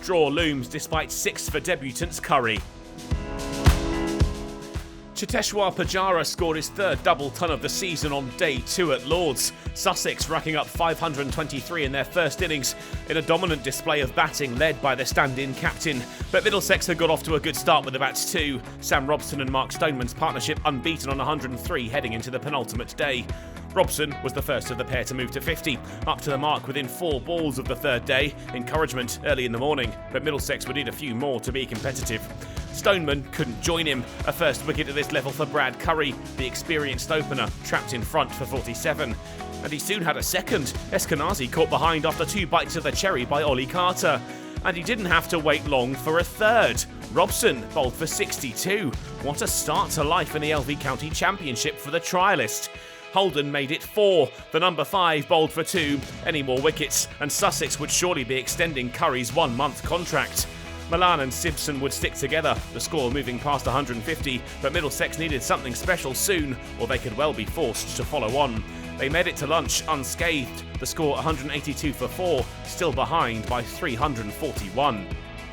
Draw looms despite 6 for debutants Curry. Cheteshwar Pujara scored his third double ton of the season on day 2 at Lord's. Sussex racking up 523 in their first innings in a dominant display of batting led by the stand-in captain. But Middlesex had got off to a good start with the bats too. Sam Robson and Mark Stoneman's partnership unbeaten on 103 heading into the penultimate day. Robson was the first of the pair to move to 50, up to the mark within 4 balls of the third day. Encouragement early in the morning, but Middlesex would need a few more to be competitive. Stoneman couldn't join him. A first wicket at this level for Brad Curry, the experienced opener, trapped in front for 47. And he soon had a second. Eskenazi caught behind after 2 bites of the cherry by Ollie Carter. And he didn't have to wait long for a third. Robson bowled for 62. What a start to life in the LV County Championship for the trialist. Holden made it 4. The number 5 bowled for 2. Any more wickets, and Sussex would surely be extending Curry's 1-month contract. Milan and Simpson would stick together, the score moving past 150, but Middlesex needed something special soon, or they could well be forced to follow on. They made it to lunch unscathed, the score 182 for 4, still behind by 341.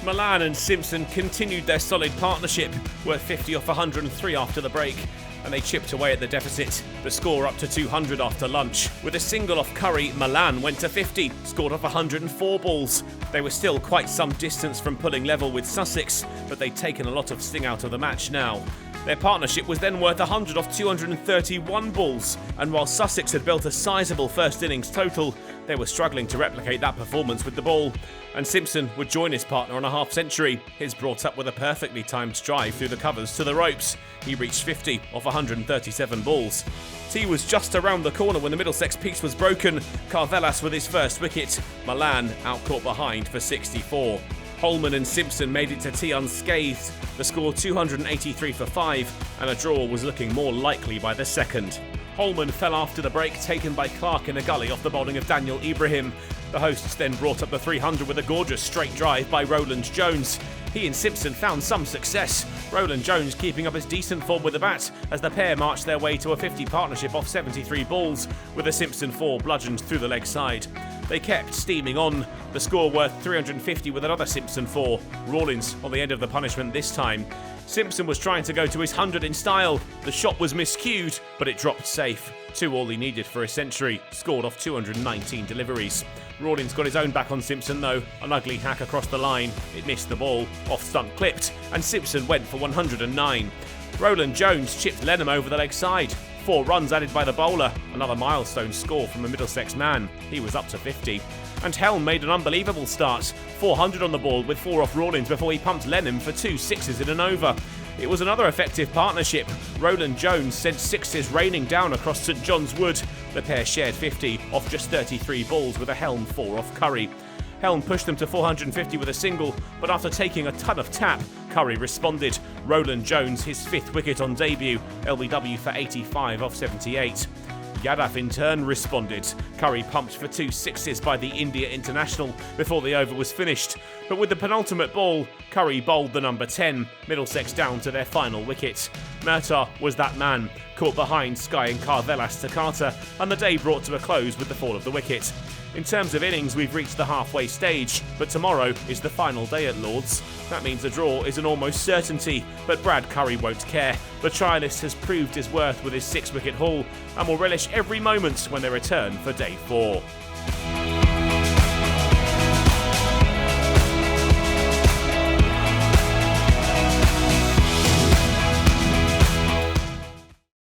Milan and Simpson continued their solid partnership, worth 50 off 103 after the break, and they chipped away at the deficit, the score up to 200 after lunch. With a single off Curry, Milan went to 50, scored off 104 balls. They were still quite some distance from pulling level with Sussex, but they'd taken a lot of sting out of the match now. Their partnership was then worth 100 off 231 balls, and while Sussex had built a sizable first innings total, they were struggling to replicate that performance with the ball. And Simpson would join his partner on a half-century, his brought up with a perfectly timed drive through the covers to the ropes. He reached 50 off 137 balls. Tea was just around the corner when the Middlesex piece was broken. Carvelas with his first wicket. Milan out caught behind for 64. Holman and Simpson made it to tea unscathed. The score 283 for 5, and a draw was looking more likely by the second. Holman fell after the break taken by Clark in a gully off the bowling of Daniel Ibrahim. The hosts then brought up the 300 with a gorgeous straight drive by Roland-Jones. He and Simpson found some success, Roland-Jones keeping up his decent form with the bat as the pair marched their way to a 50 partnership off 73 balls, with a Simpson 4 bludgeoned through the leg side. They kept steaming on, the score worth 350 with another Simpson 4, Rawlins on the end of the punishment this time. Simpson was trying to go to his 100 in style. The shot was miscued, but it dropped safe. 2 all he needed for a century, scored off 219 deliveries. Rawlins got his own back on Simpson though, an ugly hack across the line. It missed the ball, off stump clipped, and Simpson went for 109. Roland-Jones chipped Lenham over the leg side. 4 runs added by the bowler, another milestone score from a Middlesex man. He was up to 50. And Helm made an unbelievable start, 400 on the ball with 4 off Rawlins before he pumped Lenham for 2 sixes in an over. It was another effective partnership. Roland-Jones sent sixes raining down across St John's Wood. The pair shared 50 off just 33 balls with a Helm 4 off Curry. Helm pushed them to 450 with a single, but after taking a ton of tap, Curry responded. Roland-Jones his 5th wicket on debut, LBW for 85 off 78. Yadav in turn responded. Curry pumped for 2 sixes by the India international before the over was finished. But with the penultimate ball, Curry bowled the number 10, Middlesex down to their final wicket. Murtagh was that man, caught behind Sky and Carvelas to Carter, and the day brought to a close with the fall of the wicket. In terms of innings, we've reached the halfway stage, but tomorrow is the final day at Lord's. That means a draw is an almost certainty, but Brad Curry won't care. The trialist has proved his worth with his 6-wicket haul and will relish every moment when they return for day 4.